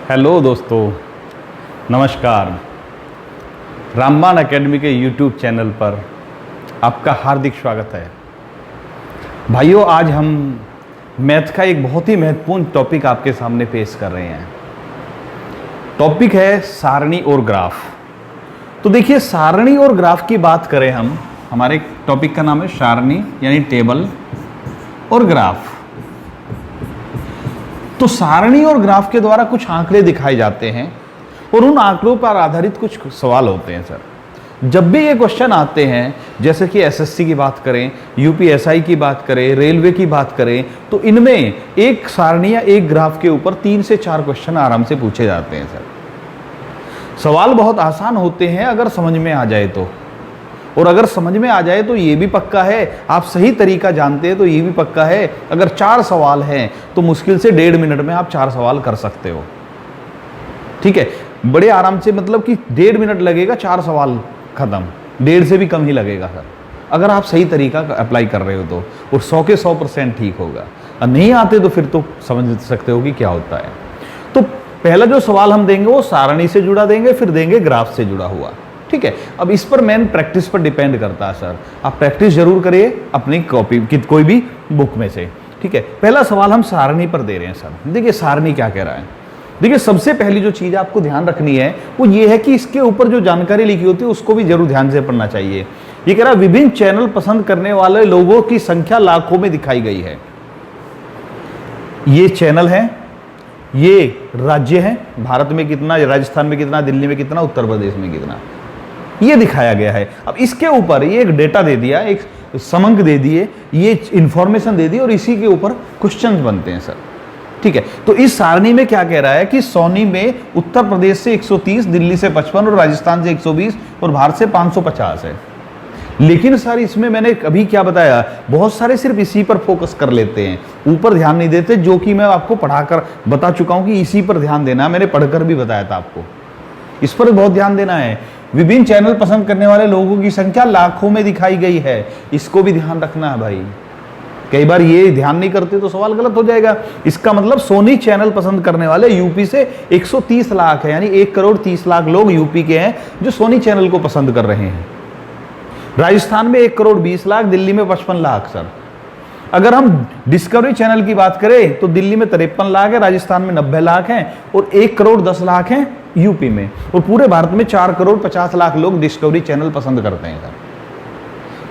Hello दोस्तों, नमस्कार। रामबाण एकेडमी के यूट्यूब चैनल पर आपका हार्दिक स्वागत है। भाइयों, आज हम मैथ का एक बहुत ही महत्वपूर्ण टॉपिक आपके सामने पेश कर रहे हैं। टॉपिक है सारणी और ग्राफ। तो देखिए, सारणी और ग्राफ की बात करें हम, हमारे टॉपिक का नाम है सारणी यानी टेबल और ग्राफ। तो सारणी और ग्राफ के द्वारा कुछ आंकड़े दिखाए जाते हैं और उन आंकड़ों पर आधारित कुछ सवाल होते हैं। सर, जब भी ये क्वेश्चन आते हैं, जैसे कि एसएससी की बात करें, यूपीएसआई की बात करें, रेलवे की बात करें, तो इनमें एक सारणी या एक ग्राफ के ऊपर 3 से 4 क्वेश्चन आराम से पूछे जाते हैं। सर, सवाल बहुत आसान होते हैं अगर समझ में आ जाए तो, और अगर समझ में आ जाए तो ये भी पक्का है, आप सही तरीका जानते हैं तो ये भी पक्का है, अगर 4 सवाल हैं तो मुश्किल से 1.5 मिनट में आप 4 सवाल कर सकते हो। ठीक है, बड़े आराम से, मतलब कि 1.5 मिनट लगेगा, 4 सवाल खत्म, 1.5 से भी कम ही लगेगा सर, अगर आप सही तरीका अप्लाई कर रहे हो तो, और 100 के 100% ठीक होगा। और नहीं आते तो फिर तो समझ सकते हो कि क्या होता है। तो पहला जो सवाल हम देंगे वो सारणी से जुड़ा देंगे, फिर देंगे ग्राफ से जुड़ा हुआ। ठीक है, अब इस पर मेन प्रैक्टिस पर डिपेंड करता है। सर, आप प्रैक्टिस जरूर करिए अपनी कॉपी की कोई भी बुक में से। ठीक है, पहला सवाल हम सारणी पर दे रहे हैं। सर देखिए, सारणी क्या कह रहा है। देखिए, सबसे पहली जो चीज आपको ध्यान रखनी है वो ये है कि इसके ऊपर जो जानकारी लिखी होती है उसको भी जरूर ध्यान से पढ़ना चाहिए। ये कह रहा है विभिन्न चैनल पसंद करने वाले लोगों की संख्या लाखों में दिखाई गई है। ये चैनल है, ये राज्य है, भारत में कितना, राजस्थान में कितना, दिल्ली में कितना, उत्तर प्रदेश में कितना, ये दिखाया गया है। अब इसके ऊपर ये एक डेटा दे दिया, एक समंक दे दिए, ये इंफॉर्मेशन दे दी, और इसी के ऊपर क्वेश्चन बनते हैं। सर ठीक है, तो इस सारणी में क्या कह रहा है कि सोनी में उत्तर प्रदेश से 130, दिल्ली से 55 और राजस्थान से 120 और भारत से 550 है। लेकिन सर, इसमें मैंने अभी क्या बताया, बहुत सारे सिर्फ इसी पर फोकस कर लेते हैं, ऊपर ध्यान नहीं देते, जो कि मैं आपको पढ़ाकर बता चुका हूं कि इसी पर ध्यान देना है। मैंने पढ़कर भी बताया था आपको, इस पर बहुत ध्यान देना है। विभिन्न चैनल पसंद करने वाले लोगों की संख्या लाखों में दिखाई गई है, इसको भी ध्यान रखना है भाई। कई बार ये ध्यान नहीं करते तो सवाल गलत हो जाएगा। इसका मतलब सोनी चैनल पसंद करने वाले यूपी से 130 लाख है, यानी 1 करोड़ 30 लाख लोग यूपी के हैं जो सोनी चैनल को पसंद कर रहे हैं। राजस्थान में 1 करोड़ 20 लाख, दिल्ली में 55 लाख। सर, अगर हम डिस्कवरी चैनल की बात करें तो दिल्ली में 53 लाख है, राजस्थान में 90 लाख हैं, और 1 करोड़ 10 लाख हैं यूपी में, और पूरे भारत में 4 करोड़ 50 लाख लोग डिस्कवरी चैनल पसंद करते हैं। सर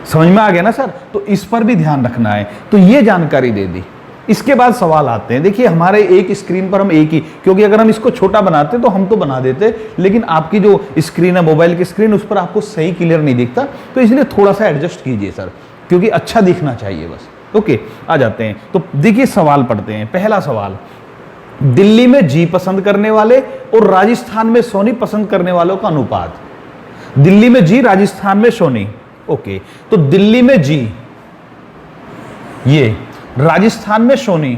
समझ में आ गया ना सर, तो इस पर भी ध्यान रखना है। तो ये जानकारी दे दी। इसके बाद सवाल आते हैं। देखिए, हमारे एक स्क्रीन पर हम एक ही, क्योंकि अगर हम इसको छोटा बनाते तो हम तो बना देते, लेकिन आपकी जो स्क्रीन है, मोबाइल की स्क्रीन, उस पर आपको सही क्लियर नहीं दिखता, तो इसलिए थोड़ा सा एडजस्ट कीजिए सर, क्योंकि अच्छा दिखना चाहिए बस। ओके, आ जाते हैं। तो देखिए, सवाल पढ़ते हैं। पहला सवाल, दिल्ली में जी पसंद करने वाले और राजस्थान में सोनी पसंद करने वालों का अनुपात। दिल्ली में जी, राजस्थान में सोनी। ओके, तो दिल्ली में जी, ये राजस्थान में सोनी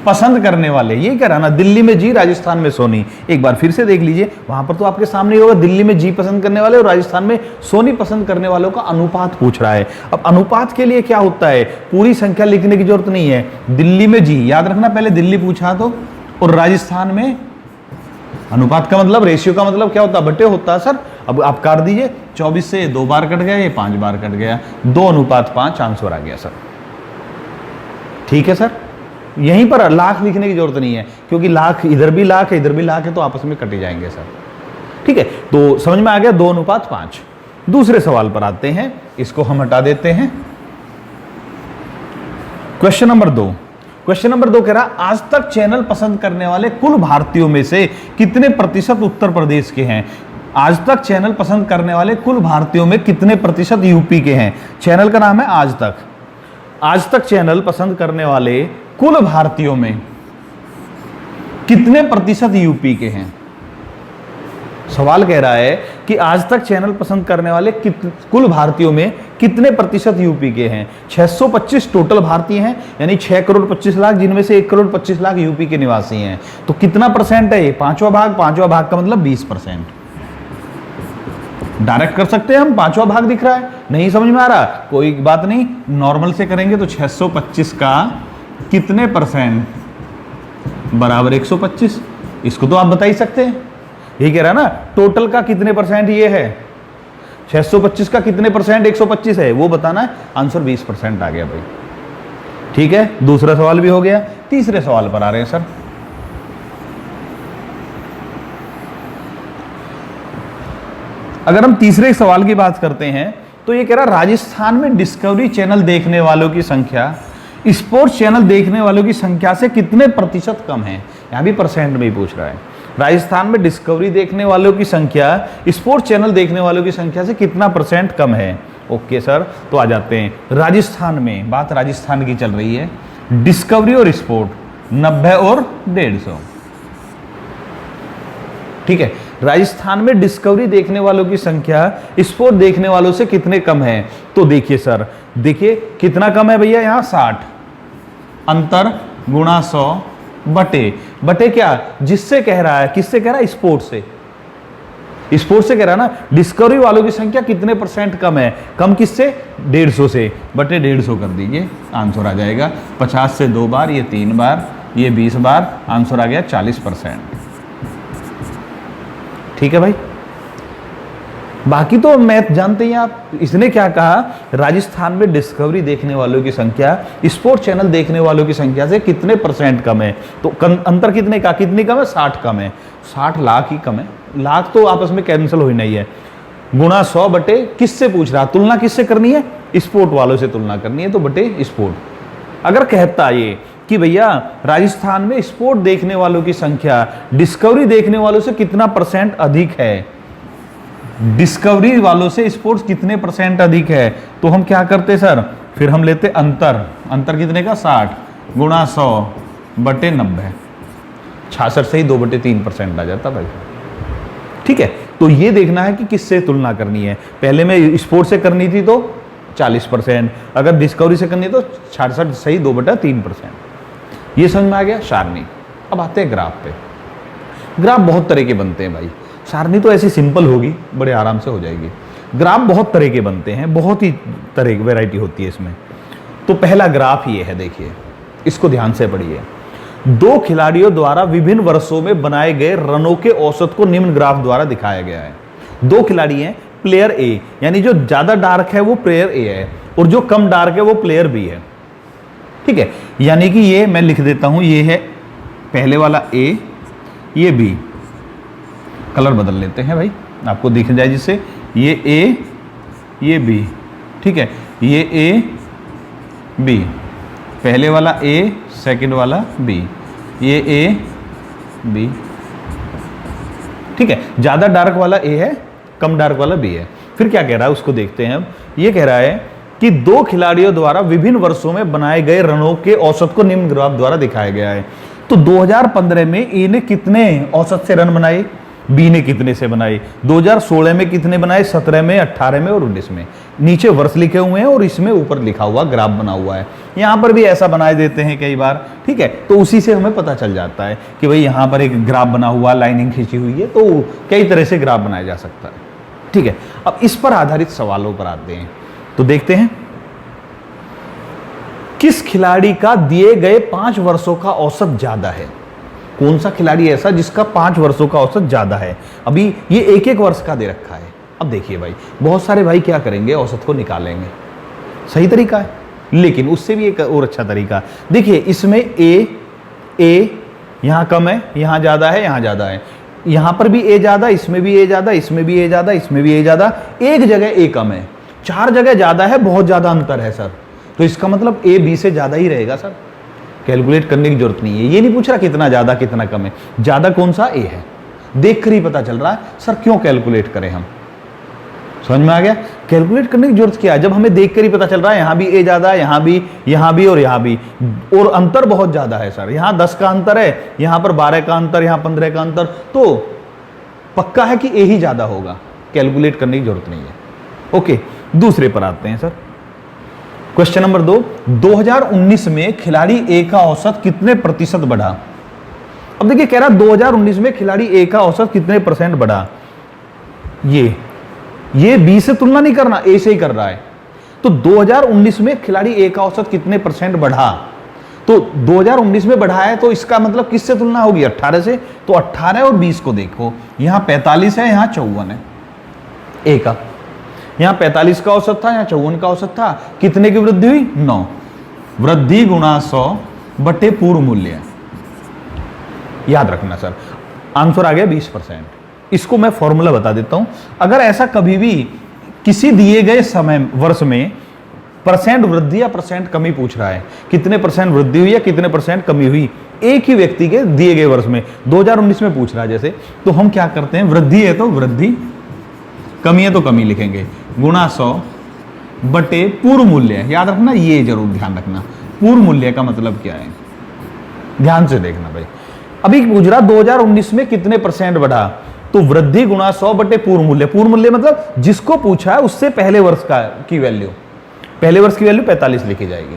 पसंद करने वाले, ये कह रहा ना, दिल्ली में जी, राजस्थान में सोनी। एक बार फिर से देख लीजिए, वहां पर तो आपके सामने होगा दिल्ली में जी पसंद करने वाले और राजस्थान में सोनी पसंद करने वालों का अनुपात पूछ रहा है। अब अनुपात के लिए क्या होता है, पूरी संख्या लिखने की जरूरत नहीं है। दिल्ली में जी, याद रखना, पहले दिल्ली पूछा तो, और राजस्थान में अनुपात का मतलब, रेशियो का मतलब क्या होता है, बटे होता है। सर अब आप काट दीजिए, 24 से 2 बार कट गया, ये 5 बार कट गया, 2:5 आंसर आ गया। सर ठीक है सर, यहीं पर लाख लिखने की जरूरत नहीं है, क्योंकि लाख इधर भी लाख है, इधर भी लाख है, तो आपस में कटे जाएंगे सर। ठीक है, तो समझ में आ गया, 2:5। दूसरे सवाल पर आते हैं, इसको हम हटा देते हैं। Question number 2। क्वेश्चन नंबर 2 कह रहा, आज तक चैनल पसंद करने वाले कुल भारतीयों में से कितने प्रतिशत उत्तर प्रदेश के हैं। आज तक चैनल पसंद करने वाले कुल भारतीयों में कितने प्रतिशत यूपी के हैं। चैनल का नाम है आज तक। आज तक चैनल पसंद करने वाले कुल भारतीयों में कितने प्रतिशत यूपी के हैं। सवाल कह रहा है कि आज तक चैनल पसंद करने वाले कुल भारतीयों में कितने प्रतिशत यूपी के हैं। 625 टोटल भारतीय हैं, यानी 6 करोड़ 25 लाख, जिनमें से 1 करोड़ 25 लाख यूपी के निवासी हैं। तो कितना परसेंट है ये, 5वां भाग। 5वां भाग का मतलब 20%। डायरेक्ट कर सकते हैं हम, 5वां भाग दिख रहा है, नहीं समझ में आ रहा, कोई बात नहीं, नॉर्मल से करेंगे। तो 625 का कितने परसेंट बराबर 125, इसको तो आप बता ही सकते हैं, यही कह रहा है ना, टोटल का कितने परसेंट ये है, 625 का कितने परसेंट 125 है, वो बताना है। आंसर 20% आ गया भाई। ठीक है, दूसरा सवाल भी हो गया। तीसरे सवाल पर आ रहे हैं सर। अगर हम तीसरे सवाल की बात करते हैं तो ये कह रहा राजस्थान में डिस्कवरी चैनल देखने वालों की संख्या स्पोर्ट्स चैनल देखने वालों की संख्या से कितने प्रतिशत कम है। यहां भी परसेंट में ही पूछ रहा है। राजस्थान में डिस्कवरी देखने वालों की संख्या स्पोर्ट्स चैनल देखने वालों की संख्या से कितना परसेंट कम है। ओके सर, तो आ जाते हैं राजस्थान में, बात राजस्थान की चल रही है। डिस्कवरी और स्पोर्ट 90 और 150। ठीक है, राजस्थान में डिस्कवरी देखने वालों की संख्या स्पोर्ट देखने वालों से कितने कम है। तो देखिए सर, देखिए कितना कम है भैया, यहां 60, अंतर गुणा 100 बटे क्या, जिससे कह रहा है, किससे कह रहा है, स्पोर्ट से। स्पोर्ट से कह रहा है ना, डिस्कवरी वालों की संख्या कितने परसेंट कम है, कम किससे, 150 से, बटे 150 कर दीजिए, आंसर आ जाएगा 50 से 2 बार, ये 3 बार, ये 20 बार, आंसर आ गया 40%। ठीक है भाई, बाकी तो मैथ जानते हैं आप। इसने क्या कहा, राजस्थान में डिस्कवरी देखने वालों की संख्या स्पोर्ट चैनल देखने वालों की संख्या से कितने परसेंट कम है। तो अंतर कितने का, कितनी कम है, 60 कम है, 60 लाख ही कम है। लाख तो आपस में कैंसिल हो ही नहीं है। गुणा 100 बटे किससे पूछ रहा, तुलना किससे करनी है, स्पोर्ट वालों से तुलना करनी है, तो बटे स्पोर्ट। अगर कहता ये कि भैया राजस्थान में स्पोर्ट देखने वालों की संख्या डिस्कवरी देखने वालों से कितना परसेंट अधिक है, डिस्कवरी वालों से स्पोर्ट्स कितने परसेंट अधिक है, तो हम क्या करते सर, फिर हम लेते अंतर कितने का, 60 गुणा 100 बटे 90, 66 से ही 2/3% आ जाता भाई। ठीक है, तो ये देखना है कि किससे तुलना करनी है। पहले में स्पोर्ट्स से करनी थी तो 40%, अगर डिस्कवरी से करनी है तो 66 से ही 2/3%। ये समझ में आ गया सारणी। अब आते हैं ग्राफ पे। ग्राफ बहुत तरह के बनते हैं भाई, सारणी तो ऐसी सिंपल होगी, बड़े आराम से हो जाएगी। ग्राफ बहुत तरह के बनते हैं, बहुत ही तरह की वैरायटी होती है इसमें। तो पहला ग्राफ ये है, देखिए इसको ध्यान से पढ़िए। 2 खिलाड़ियों द्वारा विभिन्न वर्षों में बनाए गए रनों के औसत को निम्न ग्राफ द्वारा दिखाया गया है। 2 खिलाड़ी हैं, प्लेयर ए, यानी जो ज्यादा डार्क है वो प्लेयर ए है, और जो कम डार्क है वो प्लेयर बी है। ठीक है, यानी कि ये मैं लिख देता हूं, ये है पहले वाला ए, ये बी, कलर बदल लेते हैं भाई आपको दिख जाए जिससे, ये ए ये बी। ठीक है, ये ए बी, पहले वाला ए सेकंड वाला बी, ये ए बी। ठीक है, ज्यादा डार्क वाला ए है, कम डार्क वाला बी है। फिर क्या कह रहा है उसको देखते हैं। अब ये कह रहा है कि 2 खिलाड़ियों द्वारा विभिन्न वर्षों में बनाए गए रनों के औसत को निम्न ग्राफ द्वारा दिखाया गया है। तो 2015 में ए ने कितने औसत से रन बनाए, बी ने कितने से बनाए, 2016 में कितने बनाए, 17 में, 18 में और 19 में। नीचे वर्ष लिखे हुए हैं और इसमें ऊपर लिखा हुआ ग्राफ बना हुआ है। यहां पर भी ऐसा बनाए देते हैं कई बार। ठीक है, तो उसी से हमें पता चल जाता है कि भाई यहां पर एक ग्राफ बना हुआ, लाइनिंग खींची हुई है, तो कई तरह से ग्राफ बनाया जा सकता है। ठीक है, अब इस पर आधारित सवालों पर आते हैं। तो देखते हैं, किस खिलाड़ी का दिए गए 5 वर्षों का औसत ज्यादा है। कौन सा खिलाड़ी ऐसा जिसका 5 वर्षों का औसत ज्यादा है। अभी ये 1-1 वर्ष का दे रखा है। अब देखिए भाई, बहुत सारे भाई क्या करेंगे, औसत को निकालेंगे, सही तरीका है, लेकिन उससे भी एक और अच्छा तरीका। देखिए इसमें ए यहां कम है, यहां ज्यादा है, यहां ज्यादा है, यहां पर भी ए ज्यादा, इसमें भी ए ज्यादा, इसमें भी ए ज्यादा, इसमें भी ए ज्यादा, एक जगह ए कम है, 4 जगह ज्यादा है, बहुत ज्यादा अंतर है सर। तो इसका मतलब ए बी से ज्यादा ही रहेगा सर, कैलकुलेट करने की जरूरत नहीं है। ये नहीं पूछ रहा कितना ज्यादा कितना कम है, ज्यादा कौन सा, ए है, देख कर ही पता चल रहा है। सर क्यों कैलकुलेट करें हम, समझ में आ गया, कैलकुलेट करने की जरूरत क्या है, जब हमें देख कर ही पता चल रहा है यहां भी ए ज्यादा है, यहां भी और यहां भी, और अंतर बहुत ज्यादा है सर। यहां 10 का अंतर है, यहां पर 12 का अंतर, यहां 15 का अंतर, तो पक्का है कि ए ही ज्यादा होगा, कैलकुलेट करने की जरूरत नहीं है। ओके, दूसरे पर आते हैं सर। क्वेश्चन नंबर 2, 2019 में खिलाड़ी ए का औसत कितने प्रतिशत बढ़ा। अब देखिए कह रहा 2019 में खिलाड़ी ए का औसत कितने परसेंट बढ़ा। ये बी से तुलना नहीं करना, ए से ही कर रहा है। तो 2019 में खिलाड़ी ए का औसत कितने परसेंट बढ़ा, तो 2019 में बढ़ा है, तो इसका मतलब किससे तुलना होगी? 18 से। तो 18 और 20 को देखो, यहां 45 है, यहां 54 है, ए का। यहां 45 का औसत था, यहां 54 का औसत था। कितने की वृद्धि हुई? 9। वृद्धि गुणा 100 बटे पूर्व मूल्य, याद रखना सर। आंसर आ गया 20%। इसको मैं फॉर्मूला बता देता हूं। अगर ऐसा कभी भी किसी दिए गए समय वर्ष में परसेंट वृद्धि या परसेंट कमी पूछ रहा है, कितने परसेंट वृद्धि हुई या कितने परसेंट कमी हुई एक ही व्यक्ति के दिए गए वर्ष में, 2019 में पूछ रहा है जैसे, तो हम क्या करते हैं, वृद्धि है तो वृद्धि, कमी है तो कमी लिखेंगे, गुणा 100 बटे पूर्व मूल्य। याद रखना, ये जरूर ध्यान रखना, पूर्व मूल्य का मतलब क्या है, ध्यान से देखना भाई। अभी पूछ रहा 2019 में कितने परसेंट बढ़ा, तो वृद्धि गुणा 100 बटे पूर्व मूल्य। पूर्व मूल्य मतलब जिसको पूछा है उससे पहले वर्ष का की वैल्यू, पहले वर्ष की वैल्यू 45 लिखी जाएगी।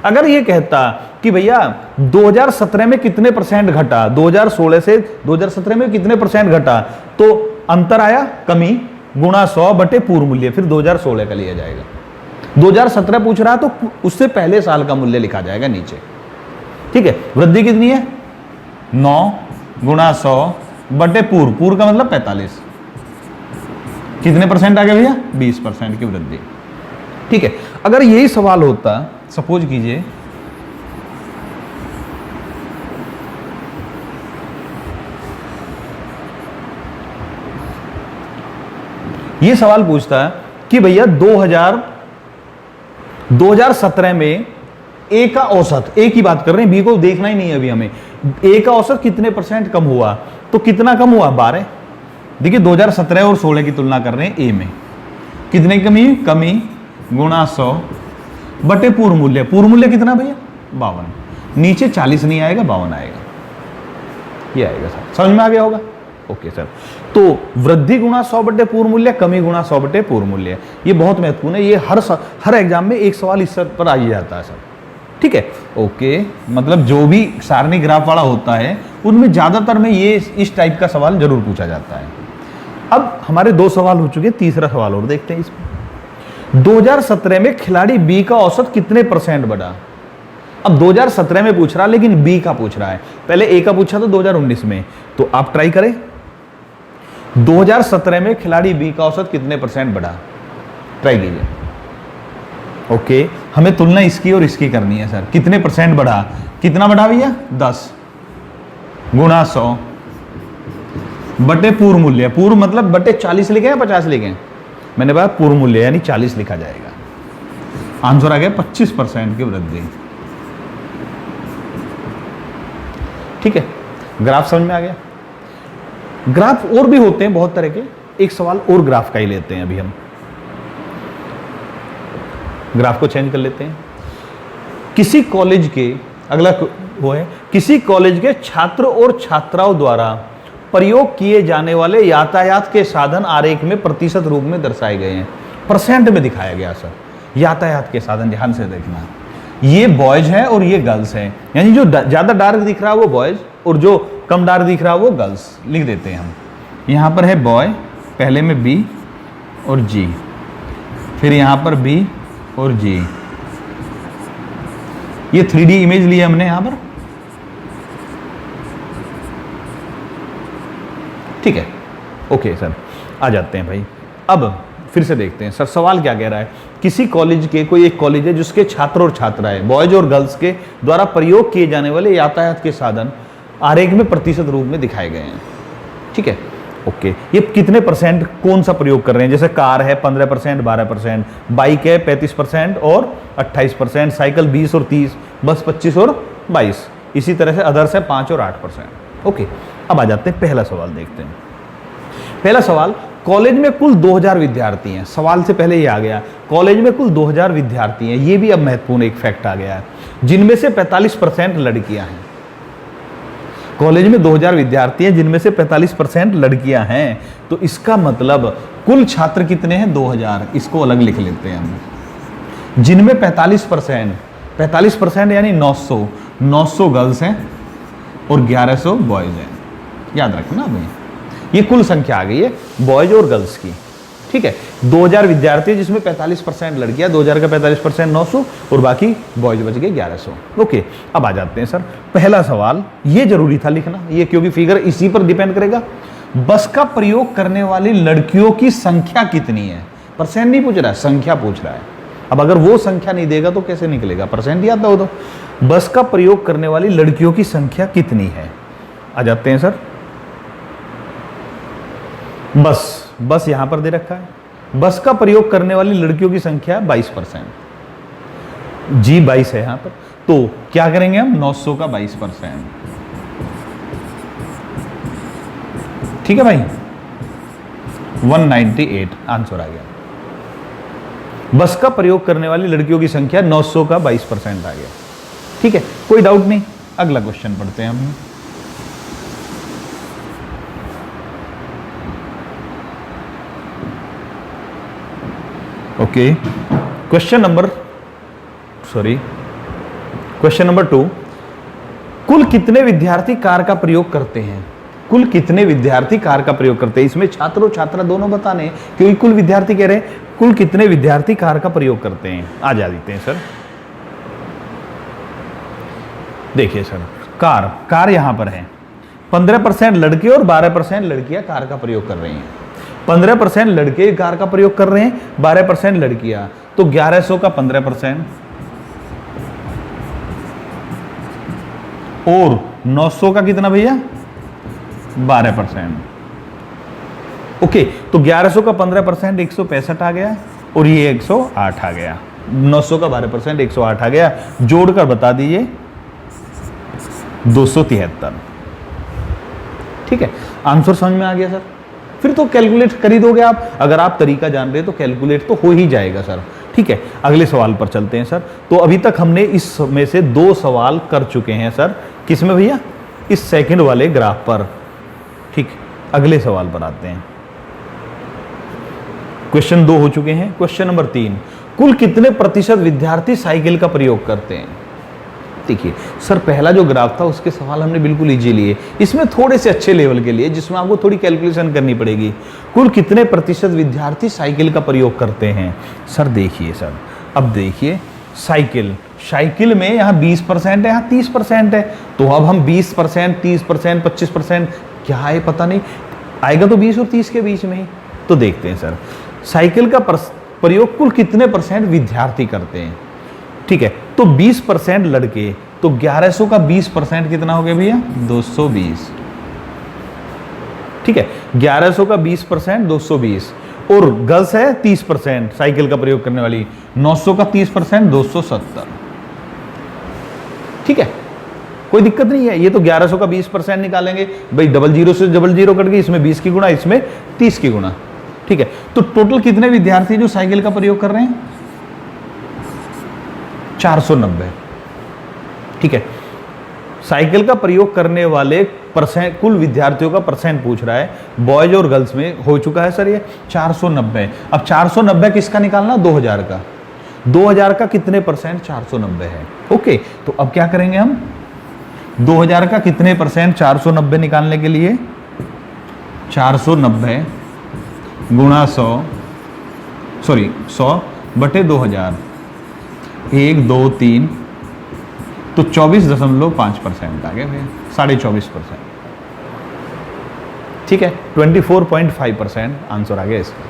अगर ये कहता कि भैया 2017 में कितने परसेंट घटा, 2016 से 2017 में कितने परसेंट घटा, तो अंतर आया कमी, गुणा 100 बटे पूर्व मूल्य, फिर 2016 का लिया जाएगा। 2017 पूछ रहा तो उससे पहले साल का मूल्य लिखा जाएगा नीचे, ठीक है। वृद्धि कितनी है? 9 गुणा 100 बटे पूर्व, पूर्व का मतलब 45, कितने परसेंट आ गया भैया? 20% की वृद्धि, ठीक है। अगर यही सवाल होता, सपोज कीजिए ये सवाल पूछता कि भैया 2017 में ए का औसत, ए की बात कर रहे हैं, बी को देखना ही नहीं है अभी हमें, ए का औसत कितने परसेंट कम हुआ, तो कितना कम हुआ? 12। देखिए 2017 और 16 की तुलना कर रहे हैं, ए में कितने कमी? कमी गुणा 100 बटे पूर्व मूल्य। पूर्व मूल्य कितना भैया? 52। नीचे 40 नहीं आएगा, 52 आएगा, ये आएगा सर, समझ में आ गया होगा? Okay sir. तो वृद्धि गुणा 100 बटे पूर्व मूल्य, कमी गुणा 100 बटे पूर्व मूल्य, ये बहुत महत्वपूर्ण है। ये हर एग्जाम में एक सवाल इस पर आ ही जाता है सर, ठीक है। ओके, मतलब जो भी सारणी ग्राफ वाला होता है उनमें ज्यादातर में ये इस टाइप का सवाल जरूर पूछा जाता है। अब हमारे 2 सवाल हो चुके, तीसरा सवाल और देखते हैं इसमें। 2017 में खिलाड़ी बी का औसत कितने परसेंट बढ़ा? अब 2017 में पूछ रहा लेकिन बी का पूछ रहा है, पहले ए का पूछा तो 2019 में, तो आप ट्राई करें 2017 में खिलाड़ी बी का औसत कितने परसेंट बढ़ा, ट्राई कीजिए। ओके, हमें तुलना इसकी और इसकी करनी है सर। कितने परसेंट बढ़ा? कितना बढ़ा भैया? 10 गुणा 100 बटे पूर्व मूल्य। पूर्व मतलब बटे 40 लिखे या 50 लिखे? मैंने कहा पूर्व मूल्य यानी 40 लिखा जाएगा। आंसर आ गया 25% की वृद्धि, ठीक है। ग्राफ समझ में आ गया? ग्राफ और भी होते हैं बहुत तरह के, एक सवाल और ग्राफ का ही लेते हैं अभी हम, ग्राफ को चेंज कर लेते हैं। किसी कॉलेज के, अगला वो है, किसी कॉलेज के छात्र और छात्राओं द्वारा प्रयोग किए जाने वाले यातायात के साधन आरेख में प्रतिशत रूप में दर्शाए गए हैं। परसेंट में दिखाया गया सर, यातायात के साधन, ध्यान से देखना। ये बॉयज है और ये गर्ल्स है, यानी जो ज्यादा डार्क दिख रहा है वो बॉयज और जो कम डार्क दिख रहा है वो गर्ल्स, लिख देते हैं हम। यहां पर है बॉय, पहले में बी और जी, फिर यहां पर बी और जी। ये 3D इमेज लिया हमने यहां पर, ठीक है। ओके सर, आ जाते हैं भाई। अब फिर से देखते हैं सर सवाल क्या कह रहा है। किसी कॉलेज के, कोई एक कॉलेज है जिसके छात्र और छात्राएं, बॉयज और गर्ल्स के द्वारा प्रयोग किए जाने वाले यातायात के साधन आरेख में प्रतिशत रूप में दिखाए गए हैं, ठीक है। ओके, ये कितने परसेंट कौन सा प्रयोग कर रहे हैं? जैसे कार है 15%, 12%, बाइक है 35% और 28%, साइकिल 20 और 30, बस 25 और 22, इसी तरह से अदर्स है 5 और 8%। ओके, अब आ जाते हैं, पहला सवाल देखते हैं। पहला सवाल, कॉलेज में कुल 2000 विद्यार्थी हैं। सवाल से पहले ये आ गया, कॉलेज में कुल 2000 विद्यार्थी हैं, ये भी अब महत्वपूर्ण एक फैक्ट आ गया है, जिनमें से 45% लड़कियां हैं। कॉलेज में 2000 विद्यार्थी हैं जिनमें से 45% लड़कियां हैं, तो इसका मतलब कुल छात्र कितने हैं? 2000। इसको अलग लिख लेते हैं हम, जिनमें 45% यानी 900 गर्ल्स हैं और 1100 बॉयज हैं। याद रखना भाई, ये कुल संख्या आ गई है बॉयज और गर्ल्स की, ठीक है, 2000 विद्यार्थी जिसमें 45% लड़कियां, 2000 का 45% 900 और बाकी बॉयज बच गए 1100। ओके, अब आ जाते हैं सर, पहला सवाल ये जरूरी था लिखना, ये क्योंकि फिगर इसी पर डिपेंड करेगा। बस का प्रयोग करने वाली लड़कियों की संख्या कितनी है? परसेंट नहीं पूछ रहा है, संख्या पूछ रहा है। अब अगर वो संख्या नहीं देगा तो कैसे निकलेगा, परसेंट ही आता हो तो। बस का प्रयोग करने वाली लड़कियों की संख्या कितनी है? आ जाते हैं सर, बस यहां पर दे रखा है, बस का प्रयोग करने वाली लड़कियों की संख्या 22%, जी 22 है यहां पर, तो क्या करेंगे हम, 900 का 22%, ठीक है भाई, 198 आंसर आ गया। बस का प्रयोग करने वाली लड़कियों की संख्या 900 का 22% आ गया, ठीक है, कोई डाउट नहीं। अगला क्वेश्चन पढ़ते हैं हम। ओके, क्वेश्चन नंबर 2, कुल कितने विद्यार्थी कार का प्रयोग करते हैं? कुल कितने विद्यार्थी कार का प्रयोग करते हैं? इसमें छात्र और छात्रा दोनों बताने, क्योंकि कुल विद्यार्थी कह रहे हैं, कुल कितने विद्यार्थी कार का प्रयोग करते हैं? आ जा देते हैं सर, देखिए सर, कार यहां पर है, 15% लड़के और 12% लड़कियां कार का प्रयोग कर रही हैं। 15% लड़के कार का प्रयोग कर रहे हैं, 12% लड़कियां, तो 1100 का 15% और 900 का कितना भैया, 12%। ओके, तो 1100 का 15% 165 आ गया और ये 108 आ गया, 900 का 12% 108 आ गया, जोड़कर बता दीजिए 273। ठीक है, आंसर समझ में आ गया सर? फिर तो कैलकुलेट कर ही दोगे आप, अगर आप तरीका जान रहे तो कैलकुलेट तो हो ही जाएगा सर। ठीक है, अगले सवाल पर चलते हैं सर। तो अभी तक हमने इस में से 2 सवाल कर चुके हैं सर, किसमें भैया, इस सेकंड वाले ग्राफ पर। ठीक, अगले सवाल पर आते हैं। क्वेश्चन 2 हो चुके हैं। क्वेश्चन नंबर 3, कुल कितने प्रतिशत विद्यार्थी साइकिल का प्रयोग करते हैं? देखिए सर, पहला जो ग्राफ था उसके सवाल हमने बिल्कुल इजी लिए, इसमें थोड़े से अच्छे लेवल के लिए जिसमें आपको थोड़ी कैलकुलेशन करनी पड़ेगी। कुल कितने प्रतिशत विद्यार्थी साइकिल का प्रयोग करते हैं? सर देखिए सर, अब देखिए साइकिल में यहाँ 20% है, यहाँ 30% है, तो अब हम 20%, 30%, 25% क्या है पता नहीं, आएगा तो 20 और 30 के बीच में ही। तो देखते हैं सर, साइकिल का प्रयोग कुल कितने % विद्यार्थी करते हैं? ठीक है, तो 20% लड़के, तो 1100 का 20% कितना हो गया भैया, 220। ठीक है, 1100 का 20% 220, और गर्ल्स है 30% साइकिल का प्रयोग करने वाली, 900 का 30% 270। ठीक है, कोई दिक्कत नहीं है, ये तो 1100 का 20% निकालेंगे भाई, 00 से 00 कट गई, इसमें 20 की गुणा, इसमें 30 की गुणा। ठीक है, तो टोटल कितने विद्यार्थी जो साइकिल का प्रयोग कर रहे हैं? 490। ठीक है, साइकिल का प्रयोग करने वाले कुल विद्यार्थियों का परसेंट पूछ रहा है, बॉयज और गर्ल्स में हो चुका है सर ये 490। अब 490 किसका निकालना? 2000 का। 2000 का कितने %? 490 है। ओके, तो अब क्या करेंगे हम, 2000 का कितने % 490 निकालने के लिए 490 गुणा 100 बटे 2000, 1 2 3, तो 24.5% आ गया भैया, 24.5%। ठीक है, 24.5% आंसर आ गया इसका।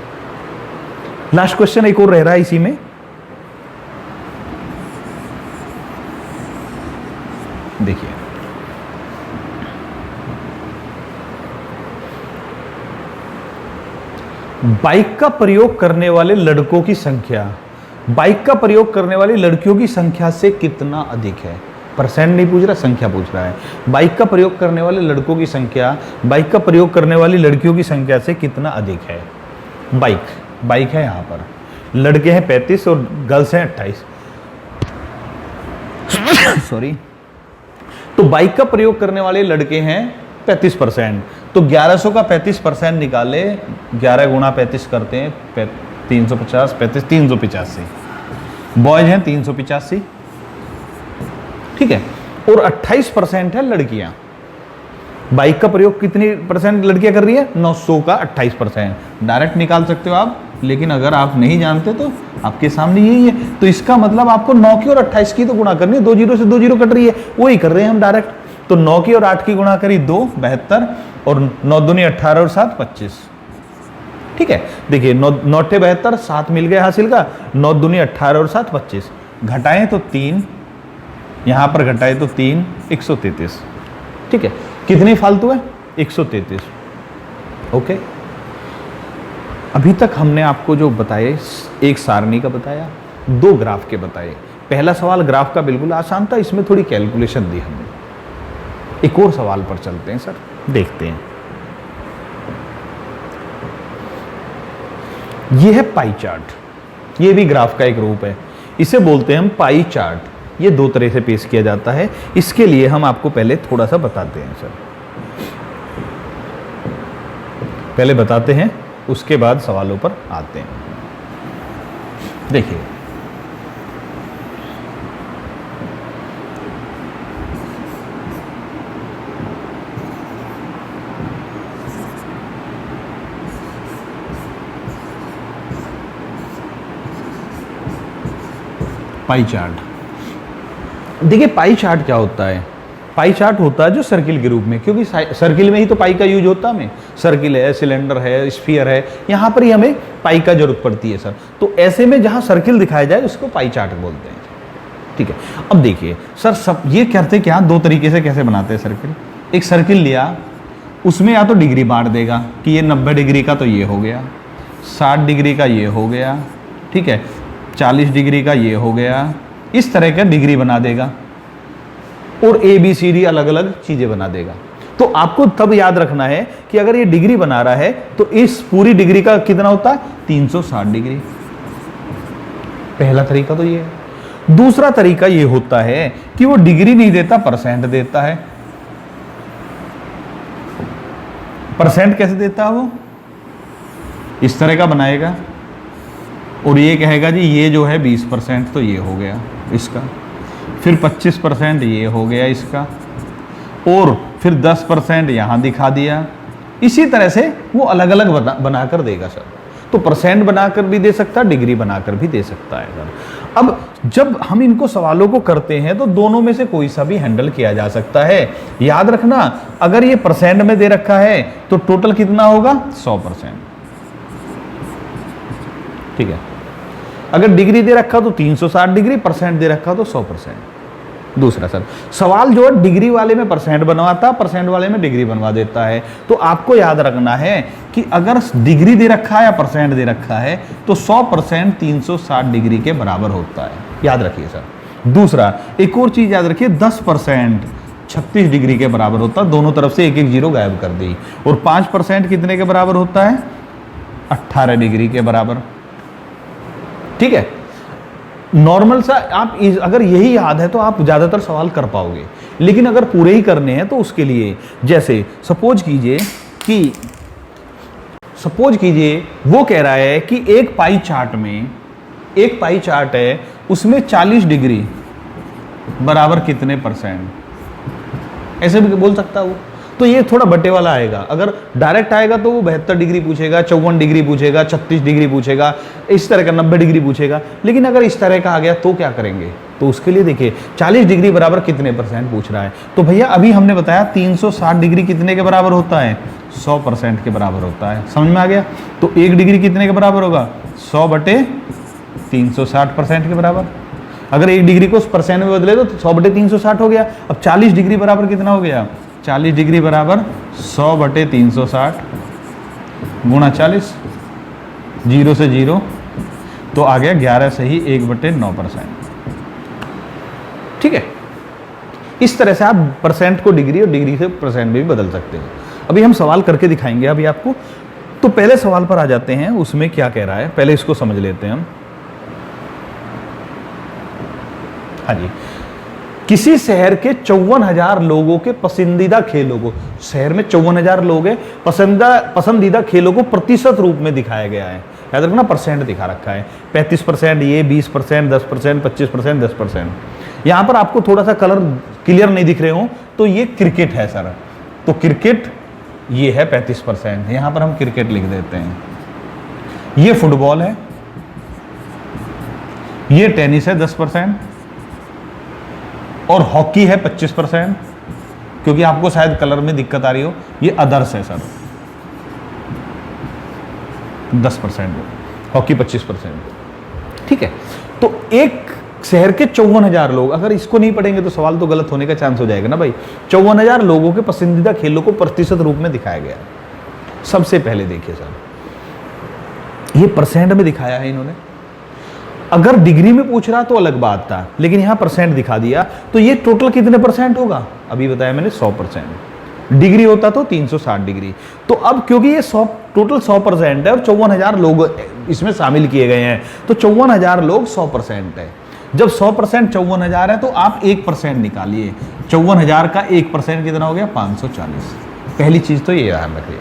लास्ट क्वेश्चन एक और रह रहा है इसी में, देखिए बाइक का प्रयोग करने वाले लड़कों की संख्या बाइक का प्रयोग करने वाली लड़कियों की संख्या से कितना अधिक है? परसेंट नहीं पूछ रहा, संख्या पूछ रहा है। बाइक का प्रयोग करने वाले लड़कों की संख्या बाइक का प्रयोग करने वाली लड़कियों की संख्या से कितना अधिक है? बाइक है, यहाँ पर लड़के हैं 35 और गर्ल्स हैं 28। सॉरी, तो बाइक का प्रयोग करने वाले लड़के हैं 35%, तो 1100 का 35% निकाले, 11 गुणा 35 करते हैं 350, 35 385, बॉयज हैं 385। ठीक है, और 28% है लड़कियां। बाइक का प्रयोग कितनी % लड़कियां कर रही है? 900 का 28%। डायरेक्ट निकाल सकते हो आप, लेकिन अगर आप नहीं जानते तो आपके सामने यही है। तो इसका मतलब आपको 9 की और 28 की तो गुणा करनी है, 2 जीरो से 2 जीरो कट रही है, वही कर रहे हैं हम डायरेक्ट। तो 9 की और 8 की गुणा करी 2, 72, और 9 दूनी 18 और 7 25। ठीक है, देखिए 9 72, 7 मिल गया हासिल का, 9 दूनी 18 और 7 25, घटाएं तो 3, यहां पर घटाएं तो 3, 133। ठीक है, कितनी फालतू है? 133। ओके, अभी तक हमने आपको जो बताए, एक सारणी का बताया, 2 ग्राफ के बताए। पहला सवाल ग्राफ का बिल्कुल आसान था, इसमें थोड़ी कैलकुलेशन दी हमने। एक और सवाल पर चलते हैं सर, देखते हैं। यह है पाई चार्ट, यह भी ग्राफ का एक रूप है, इसे बोलते हैं हम पाई चार्ट। यह 2 तरह से पेश किया जाता है। इसके लिए हम आपको पहले थोड़ा सा बताते हैं सर, पहले बताते हैं, उसके बाद सवालों पर आते हैं। देखिए, पाई चार्ट। देखिए पाई चार्ट क्या होता है? पाई चार्ट होता है जो सर्किल के रूप में, क्योंकि सर्किल में ही तो पाई का यूज होता है। हमें सर्किल है, सिलेंडर है, स्फीयर है, यहाँ पर ही हमें पाई का जरूरत पड़ती है सर। तो ऐसे में जहाँ सर्किल दिखाया जाए उसको पाई चार्ट बोलते हैं। ठीक है, अब देखिए सर, सब ये करते क्या, 2 तरीके से कैसे बनाते हैं सर्किल। एक सर्किल लिया, उसमें या तो डिग्री बांट देगा कि ये 90 डिग्री का तो ये हो गया, 60 डिग्री का ये हो गया, ठीक है, 40 डिग्री का ये हो गया, इस तरह का डिग्री बना देगा, और ABCD अलग अलग चीजें बना देगा। तो आपको तब याद रखना है कि अगर ये डिग्री बना रहा है तो इस पूरी डिग्री का कितना होता है? 360 डिग्री। पहला तरीका तो ये है। दूसरा तरीका ये होता है कि वो डिग्री नहीं देता, परसेंट देता है। परसेंट कैसे देता है वो? इस तरह का बनाएगा और ये कहेगा जी ये जो है 20% तो ये हो गया इसका, फिर 25% ये हो गया इसका, और फिर 10% यहाँ दिखा दिया। इसी तरह से वो अलग अलग बनाकर देगा सर। तो परसेंट बनाकर भी दे सकता है, डिग्री बनाकर भी दे सकता है सर। अब जब हम इनको सवालों को करते हैं तो दोनों में से कोई सा भी हैंडल किया जा सकता है। याद रखना, अगर ये परसेंट में दे रखा है तो टोटल कितना होगा? 100%। ठीक है, अगर डिग्री दे रखा तो 360 डिग्री, परसेंट दे रखा तो 100%। दूसरा सर, सवाल जो है डिग्री वाले में परसेंट बनवाता, परसेंट वाले में डिग्री बनवा देता है। तो आपको याद रखना है कि अगर डिग्री दे रखा है या परसेंट दे रखा है तो 100% 360 डिग्री के बराबर होता है। याद रखिए सर। दूसरा, एक और चीज याद रखिए, 10% 36 डिग्री के बराबर होता है। दोनों तरफ से एक एक जीरो गायब कर दी। और 5% कितने के बराबर होता है? 18 डिग्री के बराबर। ठीक है, नॉर्मल सा आप अगर यही याद है तो आप ज्यादातर सवाल कर पाओगे। लेकिन अगर पूरे ही करने हैं तो उसके लिए, जैसे सपोज कीजिए वो कह रहा है कि एक पाई चार्ट है, उसमें 40 डिग्री बराबर कितने परसेंट, ऐसे भी बोल सकता वो। तो ये थोड़ा बटे वाला आएगा। अगर डायरेक्ट आएगा तो वो 72 डिग्री पूछेगा, 54 डिग्री पूछेगा, 36 डिग्री पूछेगा, इस तरह का 90 डिग्री पूछेगा। लेकिन अगर इस तरह का आ गया तो क्या करेंगे? तो उसके लिए देखिए 40 डिग्री बराबर कितने परसेंट पूछ रहा है। तो भैया अभी हमने बताया 360 डिग्री कितने के बराबर होता है? 100% के बराबर होता है। समझ में आ गया? तो 1 डिग्री कितने के बराबर होगा? 100 बटे 360% के बराबर। अगर 1 डिग्री को परसेंट में बदले तो 100 बटे 360 हो गया। अब 40 डिग्री बराबर कितना हो गया? 40 डिग्री बराबर 100 बटे 360 गुणा 40, 0 से 0 तो आ गया 11 से ही 1 बटे 9%। ठीक है, इस तरह से आप परसेंट को डिग्री और डिग्री से परसेंट में भी बदल सकते हो। अभी हम सवाल करके दिखाएंगे अभी आपको। तो पहले सवाल पर आ जाते हैं, उसमें क्या कह रहा है पहले इसको समझ लेते हैं हम। हाँ जी, किसी शहर के 54,000 लोगों के पसंदीदा खेलों को, शहर में 54,000 लोग हैं, पसंदीदा खेलों को प्रतिशत रूप में दिखाया गया है। याद रखना, परसेंट दिखा रखा है। 35% ये, 20%, 10%, 25%, 10%। यहां पर आपको थोड़ा सा कलर क्लियर नहीं दिख रहे हो तो ये क्रिकेट है सर। तो क्रिकेट ये है 35%, यहां पर हम क्रिकेट लिख देते हैं। ये फुटबॉल है, ये टेनिस है 10%, और हॉकी है 25%, क्योंकि आपको शायद कलर में दिक्कत आ रही हो, ये अदर्स है सर 10%, हॉकी 25%। ठीक है, तो एक शहर के 54,000 लोग, अगर इसको नहीं पढ़ेंगे तो सवाल तो गलत होने का चांस हो जाएगा ना भाई। 54,000 लोगों के पसंदीदा खेलों को प्रतिशत रूप में दिखाया गया है। सबसे पहले देखिए सर, ये परसेंट में दिखाया है इन्होंने। अगर डिग्री में पूछ रहा तो अलग बात था, लेकिन यहां परसेंट दिखा दिया, तो ये टोटल कितने परसेंट होगा? अभी बताया मैंने 100%। डिग्री होता तो 360 डिग्री। तो अब क्योंकि ये टोटल 100% है और 54,000 लोग इसमें शामिल किए गए हैं, तो 54,000 लोग 100% है। जब 100% 54,000 है तो आप 1% निकालिए। 54,000 का 1% कितना हो गया? 540। पहली चीज तो ये ध्यान रखिए।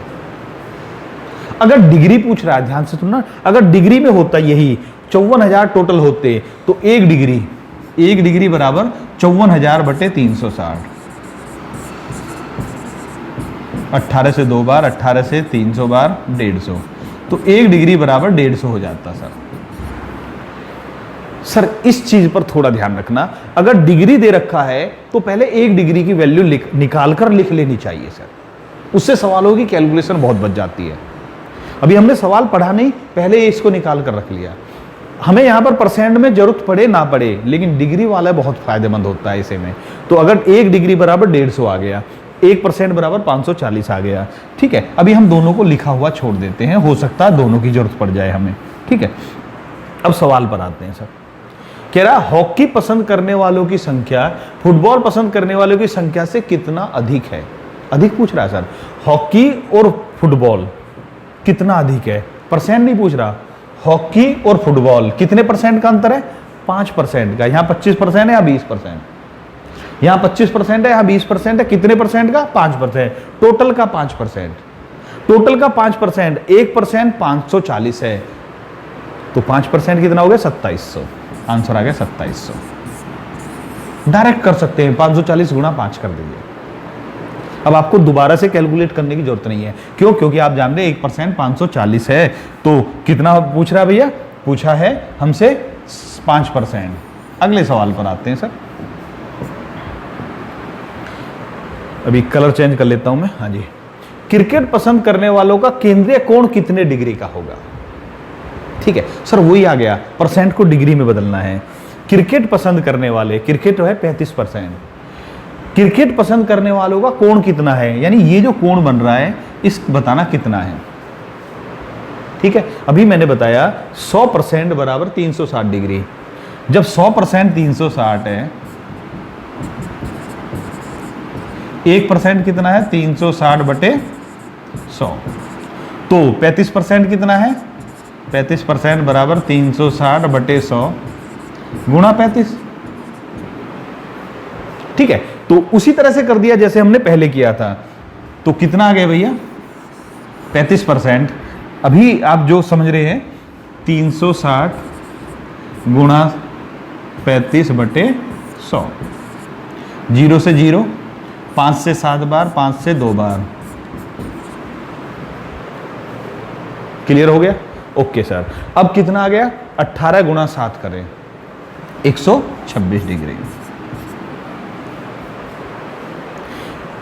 अगर डिग्री पूछ रहा है, ध्यान से सुनना, अगर डिग्री में होता यही 54,000 टोटल होते, तो एक डिग्री बराबर 54,000 बटे 360, 18 से 2 बार, 18 से 300 बार 150, तो एक डिग्री बराबर 150 हो जाता सर। इस चीज पर थोड़ा ध्यान रखना, अगर डिग्री दे रखा है तो पहले एक डिग्री की वैल्यू निकाल कर लिख लेनी चाहिए सर, उससे सवालों की कैलकुलेशन बहुत बच जाती है। अभी हमने सवाल पढ़ा नहीं, पहले इसको निकाल कर रख लिया। हमें यहां पर परसेंट में जरूरत पड़े ना पड़े, लेकिन डिग्री वाला बहुत फायदेमंद होता है इसे में। तो अगर एक डिग्री बराबर 150 आ गया, 1% बराबर 540 आ गया। ठीक है, अभी हम दोनों को लिखा हुआ छोड़ देते हैं, हो सकता है दोनों की जरूरत पड़ जाए हमें। ठीक है, अब सवाल पर आते हैं सर। कह रहा हॉकी पसंद करने वालों की संख्या फुटबॉल पसंद करने वालों की संख्या से कितना अधिक है? अधिक पूछ रहा है सर। हॉकी और फुटबॉल कितना अधिक है? परसेंट नहीं पूछ रहा। हॉकी और फुटबॉल कितने परसेंट का अंतर है? 5% का। यहां 25% है या 20%? यहां 25% है, यहां 20% है। कितने परसेंट का? 5%। टोटल का 5%। टोटल का 5%, 1% 540 है, तो 5% कितना हो गया? 2700। आंसर आ गया 2700। डायरेक्ट कर सकते हैं, 540 गुणा 5 कर दीजिए। अब आपको दोबारा से कैलकुलेट करने की जरूरत नहीं है। क्यों? क्योंकि आप जान रहे 1% 540 है, तो कितना पूछ रहा है भैया? पूछा है हमसे 5%। अगले सवाल पर आते हैं सर। अभी कलर चेंज कर लेता हूं मैं। हाँ जी, क्रिकेट पसंद करने वालों का केंद्रीय कोण कितने डिग्री का होगा? ठीक है सर, वही आ गया, परसेंट को डिग्री में बदलना है। क्रिकेट पसंद करने वाले, क्रिकेट है 35%, क्रिकेट पसंद करने वालों का कोण कितना है? यानी ये जो कोण बन रहा है, इस बताना कितना है। ठीक है, अभी मैंने बताया 100% बराबर 360 डिग्री। जब 100% 360 है, 1% कितना है? 360 बटे 100, तो 35% कितना है? 35% बराबर 360 बटे 100 गुणा 35। ठीक है, तो उसी तरह से कर दिया जैसे हमने पहले किया था। तो कितना आ गया भैया? 35%। अभी आप जो समझ रहे हैं 360 गुणा 35 बटे 100, 0 से 0, 5 से 7 बार, 5 से 2 बार। क्लियर हो गया? Okay sir. अब कितना आ गया? 18 गुणा 7 करें, 126 डिग्री।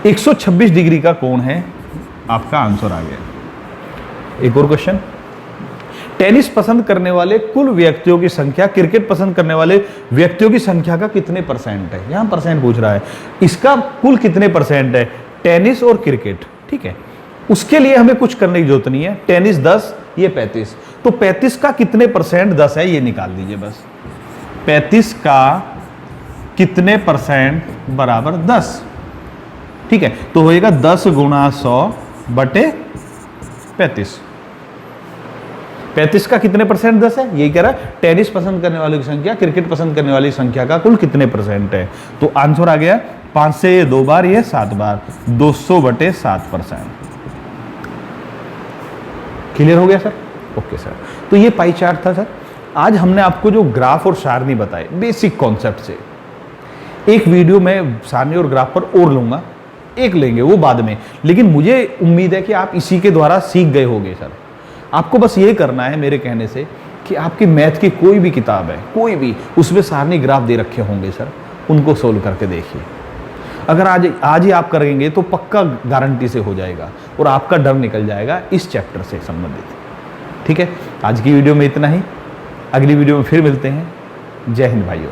126 डिग्री का कोण है, आपका आंसर आ गया। एक और क्वेश्चन। टेनिस पसंद करने वाले कुल व्यक्तियों की संख्या क्रिकेट पसंद करने वाले व्यक्तियों की संख्या का कितने परसेंट है? यहां परसेंट पूछ रहा है, इसका कुल कितने परसेंट है? टेनिस और क्रिकेट। ठीक है, उसके लिए हमें कुछ करने की जरूरत नहीं है। टेनिस 10, ये 35, तो 35 का कितने परसेंट 10 है, ये निकाल दीजिए बस। 35 का कितने परसेंट बराबर 10। ठीक है, तो होएगा 10 गुणा 100 बटे 35। 35 का कितने परसेंट 10 है, यही कह रहा है। टेनिस पसंद करने वालों की संख्या क्रिकेट पसंद करने वाली संख्या का कुल कितने परसेंट है? तो आंसर आ गया 5 से 2 बार, ये 7 बार, 200 बटे 7%। क्लियर हो गया सर? Okay sir. तो ये पाई चार्ट था सर। आज हमने आपको जो ग्राफ और सारणी बताए बेसिक कॉन्सेप्ट से, एक वीडियो में सारणी और ग्राफ पर और लूंगा, एक लेंगे वो बाद में, लेकिन मुझे उम्मीद है कि आप इसी के द्वारा सीख गए होंगे सर। आपको बस ये करना है मेरे कहने से कि आपकी मैथ की कोई भी किताब है, कोई भी, उसमें सारणी ग्राफ दे रखे होंगे सर, उनको सोल्व करके देखिए। अगर आज ही आप करेंगे तो पक्का गारंटी से हो जाएगा और आपका डर निकल जाएगा इस चैप्टर से संबंधित। ठीक है, आज की वीडियो में इतना ही, अगली वीडियो में फिर मिलते हैं। जय हिंद भाइयों।